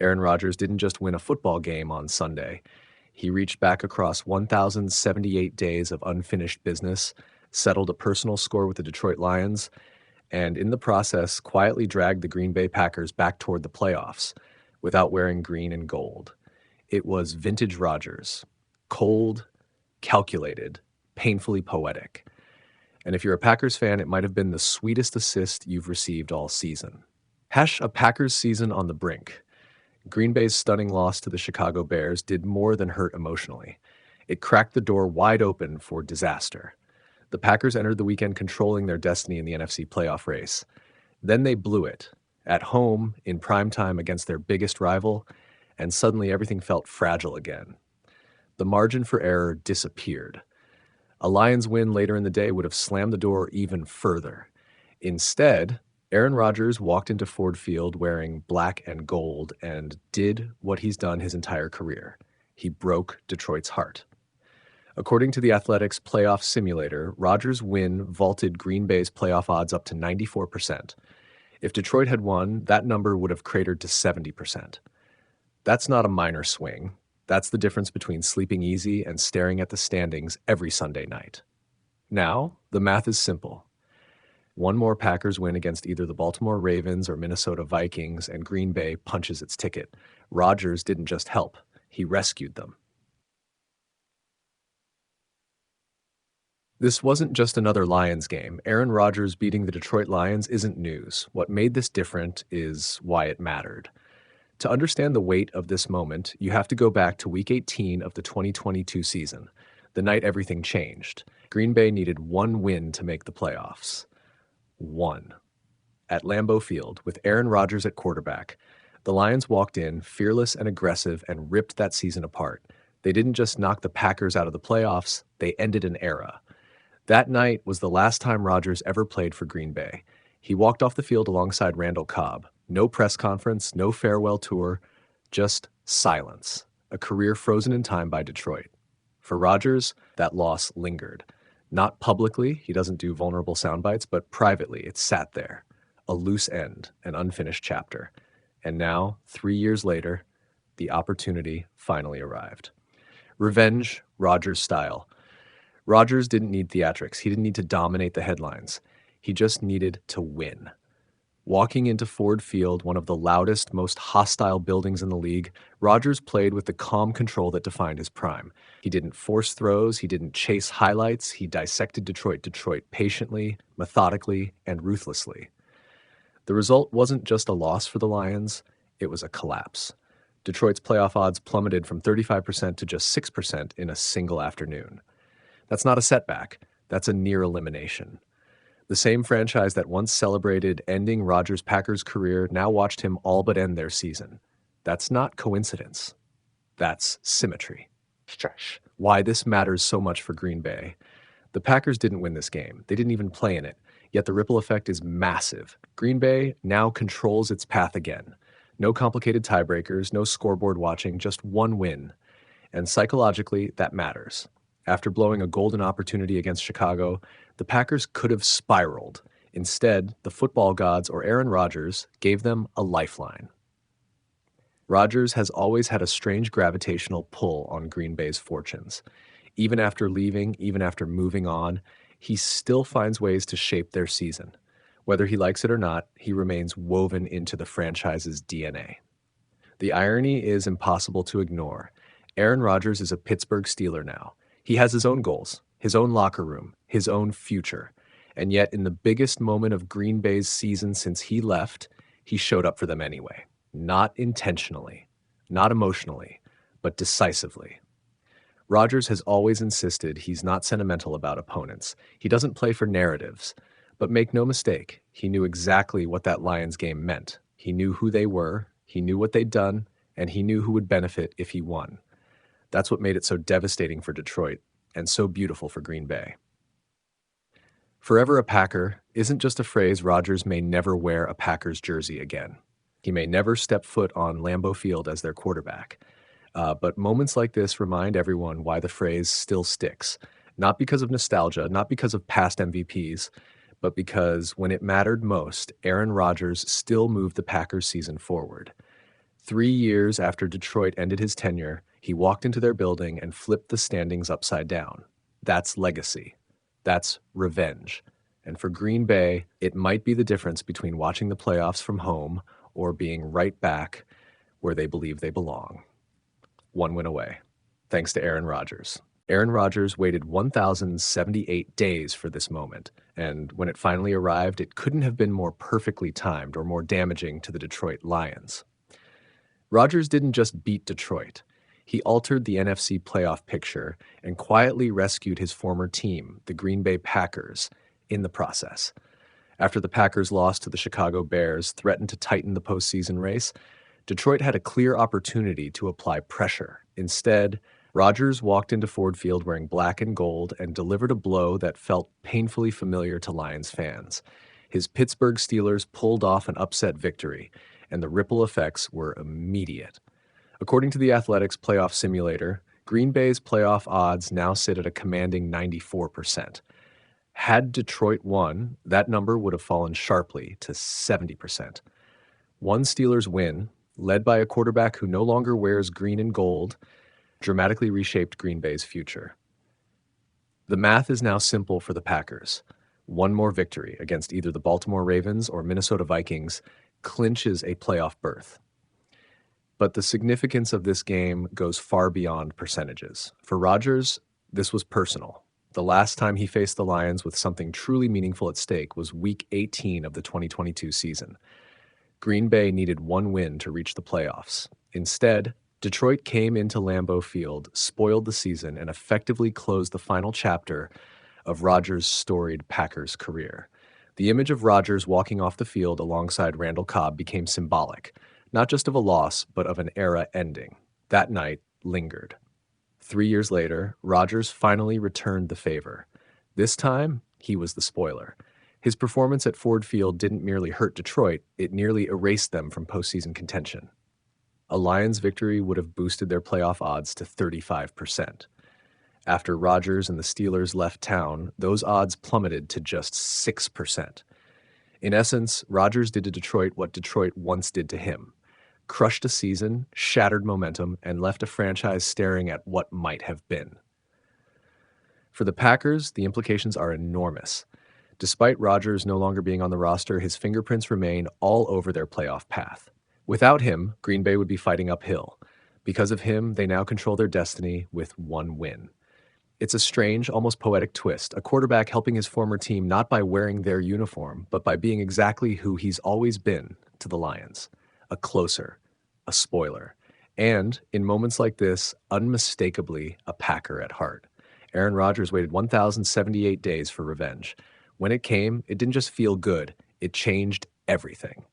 Aaron Rodgers didn't just win a football game on Sunday. He reached back across 1,078 days of unfinished business, settled a personal score with the Detroit Lions, and in the process quietly dragged the Green Bay Packers back toward the playoffs without wearing green and gold. It was vintage Rodgers. Cold, calculated, painfully poetic. And if you're a Packers fan, it might have been the sweetest assist you've received all season. A Packers season on the brink. Green Bay's stunning loss to the Chicago Bears did more than hurt emotionally. It cracked the door wide open for disaster. The Packers entered the weekend controlling their destiny in the NFC playoff race. Then they blew it, at home, in primetime against their biggest rival, and suddenly everything felt fragile again. The margin for error disappeared. A Lions win later in the day would have slammed the door even further. Instead, Aaron Rodgers walked into Ford Field wearing black and gold and did what he's done his entire career. He broke Detroit's heart. According to the Athletics playoff simulator, Rodgers' win vaulted Green Bay's playoff odds up to 94%. If Detroit had won, that number would have cratered to 70%. That's not a minor swing. That's the difference between sleeping easy and staring at the standings every Sunday night. Now, the math is simple. One more Packers win against either the Baltimore Ravens or Minnesota Vikings, and Green Bay punches its ticket. Rodgers didn't just help, he rescued them. This wasn't just another Lions game. Aaron Rodgers beating the Detroit Lions isn't news. What made this different is why it mattered. To understand the weight of this moment, you have to go back to Week 18 of the 2022 season, the night everything changed. Green Bay needed one win to make the playoffs. One. At Lambeau Field, with Aaron Rodgers at quarterback, the Lions walked in, fearless and aggressive, and ripped that season apart. They didn't just knock the Packers out of the playoffs, they ended an era. That night was the last time Rodgers ever played for Green Bay. He walked off the field alongside Randall Cobb. No press conference, no farewell tour, just silence. A career frozen in time by Detroit. For Rodgers, that loss lingered. Not publicly, he doesn't do vulnerable sound bites, but privately, it sat there. A loose end, an unfinished chapter. And now, 3 years later, the opportunity finally arrived. Revenge, Rodgers style. Rodgers didn't need theatrics. He didn't need to dominate the headlines. He just needed to win. Walking into Ford Field, one of the loudest, most hostile buildings in the league, Rodgers played with the calm control that defined his prime. He didn't force throws, he didn't chase highlights, he dissected Detroit patiently, methodically, and ruthlessly. The result wasn't just a loss for the Lions, it was a collapse. Detroit's playoff odds plummeted from 35% to just 6% in a single afternoon. That's not a setback, that's a near elimination. The same franchise that once celebrated ending Rodgers' Packers career now watched him all but end their season. That's not coincidence. That's symmetry. Why this matters so much for Green Bay. The Packers didn't win this game. They didn't even play in it. Yet the ripple effect is massive. Green Bay now controls its path again. No complicated tiebreakers, no scoreboard watching, just one win. And psychologically, that matters. After blowing a golden opportunity against Chicago, the Packers could have spiraled. Instead, the football gods or Aaron Rodgers gave them a lifeline. Rodgers has always had a strange gravitational pull on Green Bay's fortunes. Even after leaving, even after moving on, he still finds ways to shape their season. Whether he likes it or not, he remains woven into the franchise's DNA. The irony is impossible to ignore. Aaron Rodgers is a Pittsburgh Steeler now. He has his own goals, his own locker room, his own future. And yet, in the biggest moment of Green Bay's season since he left, he showed up for them anyway. Not intentionally, not emotionally, but decisively. Rodgers has always insisted he's not sentimental about opponents. He doesn't play for narratives. But make no mistake, he knew exactly what that Lions game meant. He knew who they were, he knew what they'd done, and he knew who would benefit if he won. That's what made it so devastating for Detroit and so beautiful for Green Bay. Forever a Packer isn't just a phrase Rodgers may never wear a Packers jersey again. He may never step foot on Lambeau Field as their quarterback. But moments like this remind everyone why the phrase still sticks. Not because of nostalgia, not because of past MVPs, but because when it mattered most, Aaron Rodgers still moved the Packers season forward. 3 years after Detroit ended his tenure, he walked into their building and flipped the standings upside down. That's legacy. That's revenge. And for Green Bay, it might be the difference between watching the playoffs from home or being right back where they believe they belong. One win away. Thanks to Aaron Rodgers. Aaron Rodgers waited 1,078 days for this moment, and when it finally arrived, it couldn't have been more perfectly timed or more damaging to the Detroit Lions. Rodgers didn't just beat Detroit. He altered the NFC playoff picture and quietly rescued his former team, the Green Bay Packers, in the process. After the Packers' loss to the Chicago Bears threatened to tighten the postseason race, Detroit had a clear opportunity to apply pressure. Instead, Rodgers walked into Ford Field wearing black and gold and delivered a blow that felt painfully familiar to Lions fans. His Pittsburgh Steelers pulled off an upset victory, and the ripple effects were immediate. According to the Athletics playoff simulator, Green Bay's playoff odds now sit at a commanding 94%. Had Detroit won, that number would have fallen sharply to 70%. One Steelers win, led by a quarterback who no longer wears green and gold, dramatically reshaped Green Bay's future. The math is now simple for the Packers. One more victory against either the Baltimore Ravens or Minnesota Vikings clinches a playoff berth. But the significance of this game goes far beyond percentages. For Rodgers, this was personal. The last time he faced the Lions with something truly meaningful at stake was Week 18 of the 2022 season. Green Bay needed one win to reach the playoffs. Instead, Detroit came into Lambeau Field, spoiled the season, and effectively closed the final chapter of Rodgers' storied Packers career. The image of Rodgers walking off the field alongside Randall Cobb became symbolic, not just of a loss, but of an era ending. That night lingered. 3 years later, Rodgers finally returned the favor. This time, he was the spoiler. His performance at Ford Field didn't merely hurt Detroit, it nearly erased them from postseason contention. A Lions victory would have boosted their playoff odds to 35%. After Rodgers and the Steelers left town, those odds plummeted to just 6%. In essence, Rodgers did to Detroit what Detroit once did to him. Crushed a season, shattered momentum, and left a franchise staring at what might have been. For the Packers, the implications are enormous. Despite Rodgers no longer being on the roster, his fingerprints remain all over their playoff path. Without him, Green Bay would be fighting uphill. Because of him, they now control their destiny with one win. It's a strange, almost poetic twist, a quarterback helping his former team not by wearing their uniform, but by being exactly who he's always been to the Lions. A closer, a spoiler, and, in moments like this, unmistakably a Packer at heart. Aaron Rodgers waited 1,078 days for revenge. When it came, it didn't just feel good, it changed everything.